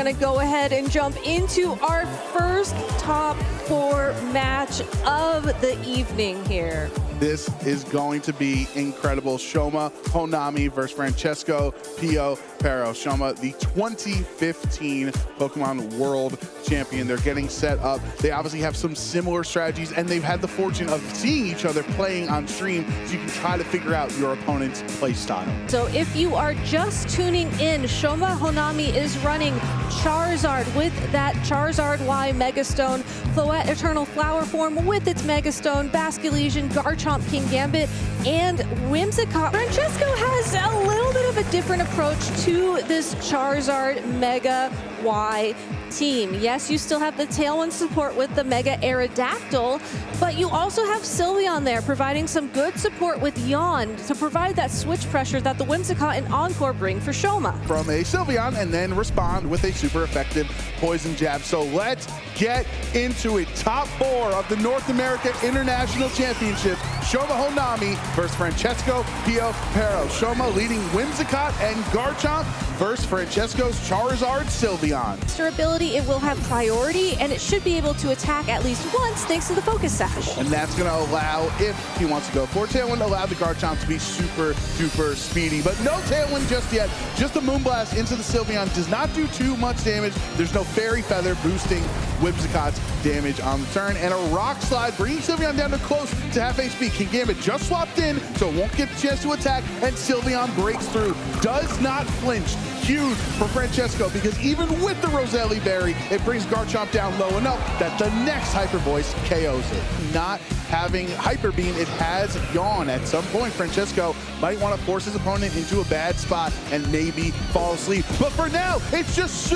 gonna go ahead and jump into our first top 4 match of the evening here. This is going to be incredible. Shoma Honami versus Francesco Pio Pero. Shoma, the 2015 Pokemon World Champion. They're getting set up. They obviously have some similar strategies, and they've had the fortune of seeing each other playing on stream, so you can try to figure out your opponent's play style. So if you are just tuning in, Shoma Honami is running Charizard with that Charizard Y Megastone, Floette Eternal Flower form with its Megastone, Basculegion, Garchomp King Gambit, and Whimsicott. Francesco has a little bit of a different approach to this Charizard Mega Y team. Yes, you still have the Tailwind support with the Mega Aerodactyl, but you also have Sylveon there providing some good support with Yawn to provide that switch pressure that the Whimsicott and Encore bring for Shoma. From a Sylveon, and then respond with a super effective Poison Jab. So let's get into it. Top 4 of the North America International Championship. Shoma Honami versus Francesco Pio Pero. Shoma leading Whimsicott and Garchomp versus Francesco's Charizard Sylveon. Extra ability, it will have priority, and it should be able to attack at least once thanks to the Focus Sash. And that's going to allow, if he wants to go for Tailwind, allow the Garchomp to be super, super speedy. But no Tailwind just yet. Just a Moonblast into the Sylveon does not do too much damage. There's no Fairy Feather boosting Whimsicott's damage on the turn. And a Rock Slide bringing Sylveon down to close to half HP. King Gambit just swapped in, so it won't get the chance to attack, and Sylveon breaks through. Does not flinch. Huge for Francesco, because even with the Roselli Berry, it brings Garchomp down low enough that the next Hyper Voice KOs it. Not having Hyper Beam, it has Yawn. At some point, Francesco might want to force his opponent into a bad spot and maybe fall asleep. But for now, it's just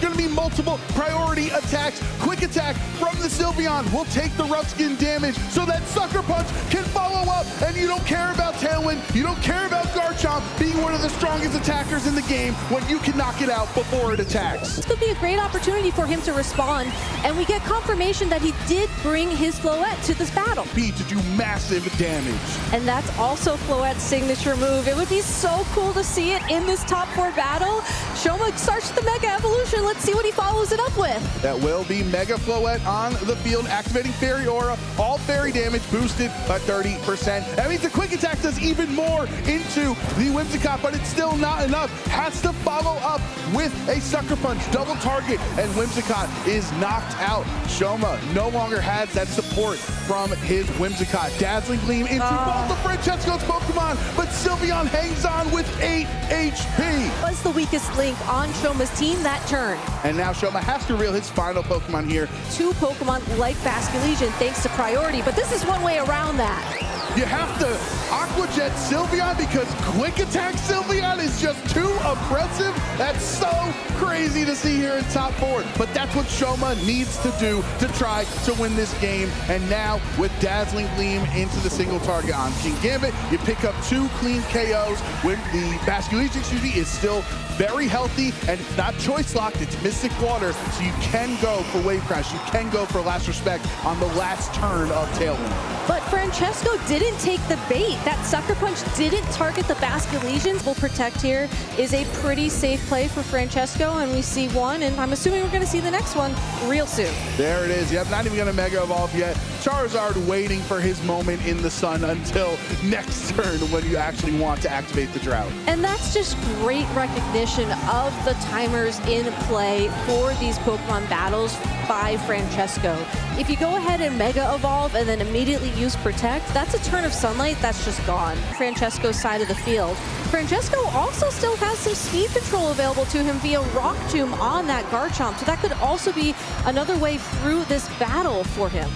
going to be multiple priority attacks. Quick attack from the Sylveon will take the rough skin damage so that Sucker Punch can follow up, and you don't care about Tailwind, you don't care about Garchomp being one of the strongest attackers in the game when you can knock it out before it attacks. This could be a great opportunity for him to respond, and we get confirmation that he did bring his Floette to this battle. Speed to do massive damage. And that's also Floette's signature move. It would be so cool to see it in this top 4 battle. Shoma starts the Mega Evolution. Let's see what he follows it up with. That will be Mega Floette on the field, activating Fairy Aura. All fairy damage boosted by 30%. That means the quick attack does even more into the Whimsicott, but it's still not enough. Has to follow up with a Sucker Punch, double target, and Whimsicott is knocked out. Shoma no longer has that support from his Whimsicott. Dazzling Gleam into both of Francesco's Pokemon, but Sylveon hangs on with 8 HP. Was the weakest link on Shoma's team that turn. And now Shoma has to reel his final Pokemon here. 2 Pokemon like Basculegion thanks to priority, but this is one way around that. You have to Aqua Jet Sylveon because Quick Attack Sylveon is just too oppressive. That's so crazy to see here in top 4. But that's what Shoma needs to do to try to win this game. And now with Dazzling Gleam into the single target on King Gambit, you pick up 2 clean KOs when the Basculegion, excuse me, is still very healthy, and it's not choice locked, it's Mystic Water, so you can go for Wave Crash, you can go for Last Respect on the last turn of Tailwind. But Francesco didn't take the bait. That Sucker Punch didn't target the Basculegion. Will Protect here is a pretty safe play for Francesco, and we see one, and I'm assuming we're going to see the next one real soon. There it is. Yep, not even going to Mega Evolve yet. Charizard waiting for his moment in the sun until next turn when you actually want to activate the Drought. And that's just great recognition of the timers in play for these Pokemon battles by Francesco. If you go ahead and Mega Evolve and then immediately use Protect, that's a turn of sunlight that's just gone. Francesco's side of the field. Francesco also still has some speed control available to him via Rock Tomb on that Garchomp, so that could also be another way through this battle for him.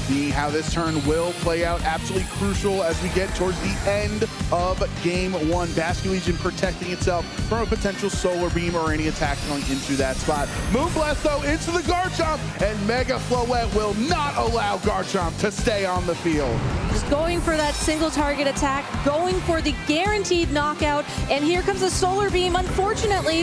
See how this turn will play out. Absolutely crucial as we get towards the end of game 1. Basculegion protecting itself from a potential Solar Beam or any attack going into that spot. Moonblast though into the Garchomp, and Mega Floette will not allow Garchomp to stay on the field. Just going for that single target attack, going for the guaranteed knockout, and here comes a Solar Beam. Unfortunately,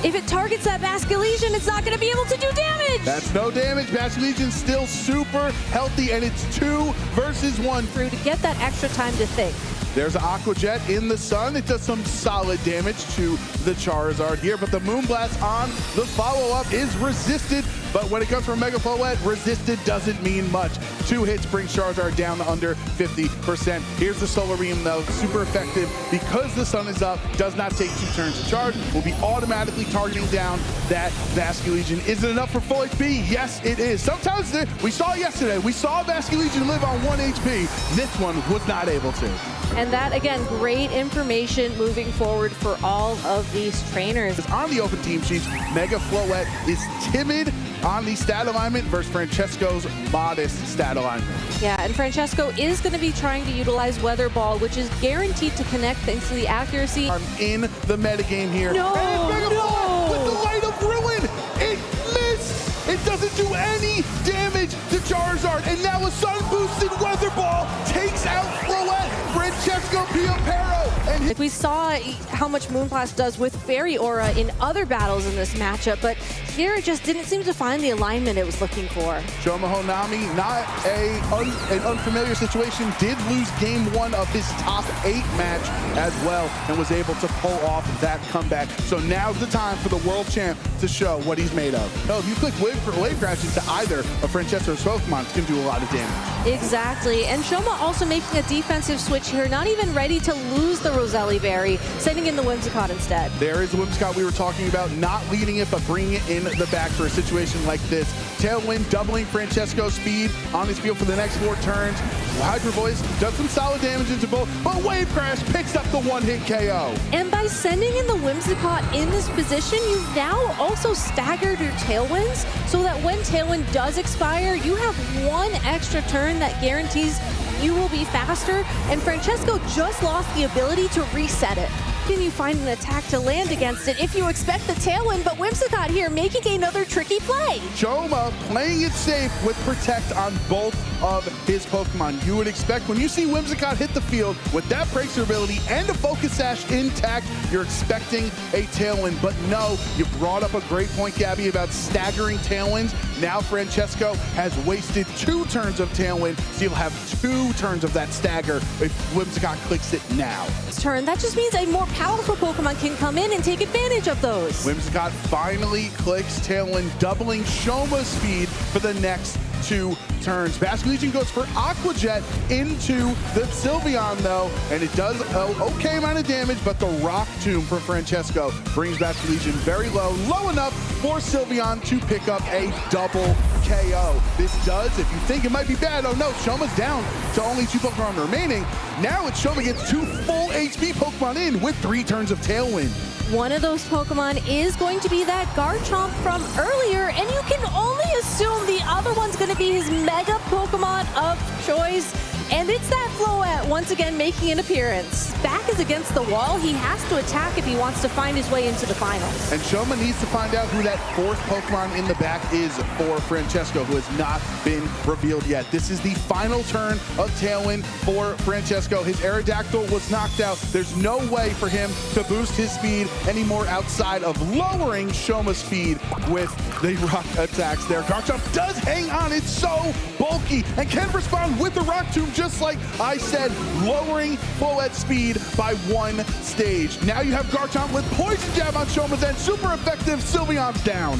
if it targets that Basculegion, it's not going to be able to do damage. That's no damage. Basculegion's still super healthy, and it's 2 versus 1. Through to get that extra time to think. There's an Aqua Jet in the sun. It does some solid damage to the Charizard here, but the Moonblast on the follow-up is resisted. But when it comes from Mega Floette, resisted doesn't mean much. 2 hits brings Charizard down to under 50%. Here's the Solar Beam, though, super effective because the sun is up, does not take 2 turns to charge, will be automatically targeting down that Basculegion. Is it enough for full HP? Yes, it is. Sometimes, we saw yesterday, we saw Basculegion live on 1 HP. This one was not able to. And that, again, great information moving forward for all of these trainers. On the open team sheets, Mega Floette is timid on the stat alignment versus Francesco's modest stat alignment. Yeah, and Francesco is going to be trying to utilize Weather Ball, which is guaranteed to connect thanks to the accuracy. I'm in the metagame here. No, and Mega Floette with the Light of Ruin, it missed! It doesn't do any damage to Charizard, and now a sun-boosted Weather Ball takes out Floette. Francesco Piopero, and like we saw how much Moonblast does with Fairy Aura in other battles in this matchup, but here it just didn't seem to find the alignment it was looking for. Shoma Honami, not an unfamiliar situation, did lose game 1 of his top 8 match as well, and was able to pull off that comeback. So now's the time for the world champ to show what he's made of. No, if you click Wave Crash into either of Francesco's Pokemon, it's going to do a lot of damage. Exactly, and Shoma also making a defensive switch here, not even ready to lose the Roselli Berry, sending in the Whimsicott instead. There is the Whimsicott we were talking about, not leading it, but bringing it in the back for a situation like this. Tailwind doubling Francesco's speed on his field for the next 4 turns. Hydro Voice does some solid damage into both, but Wave Crash picks up the 1-hit KO. And by sending in the Whimsicott in this position, you've now also staggered your Tailwinds, so that when Tailwind does expire, you have 1 extra turn that guarantees you will be faster, and Francesco just lost the ability to reset it. Can you find an attack to land against it if you expect the Tailwind, but Whimsicott here making another tricky play. Shoma playing it safe with Protect on both of his Pokemon. You would expect when you see Whimsicott hit the field with that Breakthrough ability and a Focus Sash intact, you're expecting a Tailwind, but no, you brought up a great point, Gabby, about staggering Tailwinds. Now Francesco has wasted 2 turns of Tailwind, so you'll have 2 turns of that stagger if Whimsicott clicks it now. Turn, that just means a more powerful Pokemon can come in and take advantage of those. Whimsicott finally clicks Tailwind, doubling Shoma's speed for the next 2 turns. Basculegion goes for Aqua Jet into the Sylveon, though, and it does okay amount of damage, but the Rock Tomb for Francesco brings Basculegion very low enough for Sylveon to pick up a double KO. This does, if you think it might be bad, oh no, Shoma's down to only 2 Pokemon remaining. Now it's Shoma gets 2 full HP Pokemon in with 3 turns of Tailwind. One of those Pokemon is going to be that Garchomp from earlier, and you can only assume the other one's going to be his Mega Pokemon of choice. And it's that Floette once again making an appearance. Back is against the wall. He has to attack if he wants to find his way into the finals. And Shoma needs to find out who that 4th Pokemon in the back is for Francesco, who has not been revealed yet. This is the final turn of Tailwind for Francesco. His Aerodactyl was knocked out. There's no way for him to boost his speed anymore outside of lowering Shoma's speed with the rock attacks there. Garchomp does hang on. It's so bulky and can respond with the Rock Tomb, just like I said, lowering Floette's speed by 1 stage. Now you have Garchomp with Poison Jab on Shoma's end. Super effective. Sylveon's down.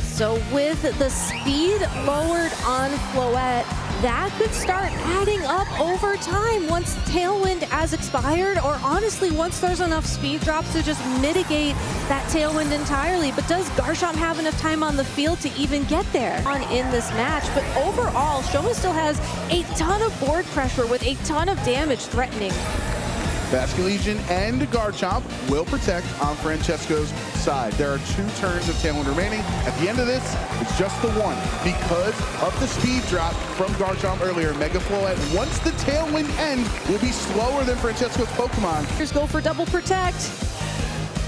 So with the speed lowered on Floette, that could start adding up over time once Tailwind has expired, or honestly, once there's enough speed drops to just mitigate that Tailwind entirely. But does Garchomp have enough time on the field to even get there in this match? But overall, Shoma still has a ton of board pressure with a ton of damage threatening. Basculegion and Garchomp will Protect on Francesco's side. There are 2 turns of Tailwind remaining. At the end of this, it's just the 1 because of the speed drop from Garchomp earlier. Mega Floette, once the Tailwind end, will be slower than Francesco's Pokemon. Here's go for double Protect.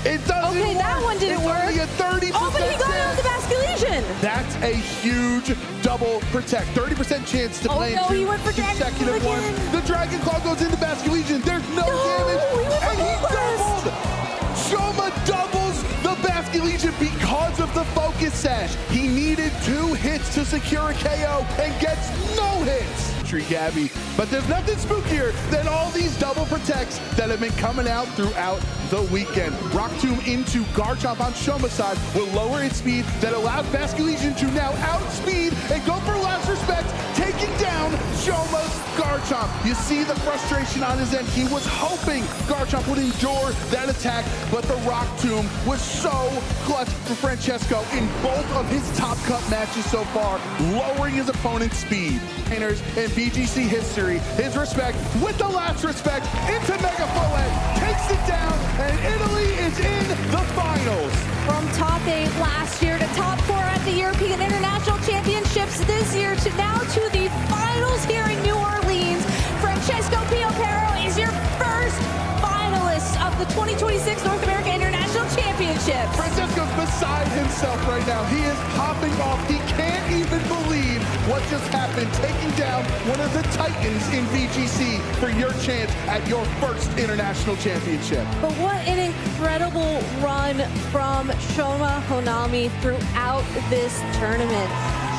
It doesn't Okay, work. that one didn't work. Only a 30% Oh, but he got out of the Basculegion. That's a huge double Protect. 30% chance to play no, in he went for Dragon Claw consecutive ones. again. The Dragon Claw goes into Basculegion. There's no damage. He went for And he Moonblast. doubled. Shoma doubles the Basculegion because of the Focus Sash. He needed 2 hits to secure a KO and gets no hits. victory, Gabby. But there's nothing spookier than all these double protects that have been coming out throughout the weekend. Rock Tomb into Garchomp on Shoma's side will lower its speed that allows Basculegion to now outspeed and go for last respect, taking down Shoma's Garchomp. You see the frustration on his end. He was hoping Garchomp would endure that attack, but the Rock Tomb was so clutch for Francesco in both of his top cut matches so far, lowering his opponent's speed. Trainers in VGC history, his respect with the last respect into Mega Follett, takes it down, and Italy is in the finals. From top 8 last year to top 4 at the European International Championships this year to now to the finals here in New Orleans, Francesco Piopero is your first finalist of the 2026 North American International Championships. Francesco's beside himself right now. He is popping off. He can't even believe what just happened, taking down one of the titans in VGC for your chance at your first international championship. But what an incredible run from Shoma Honami throughout this tournament.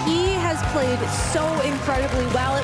He has played so incredibly well. It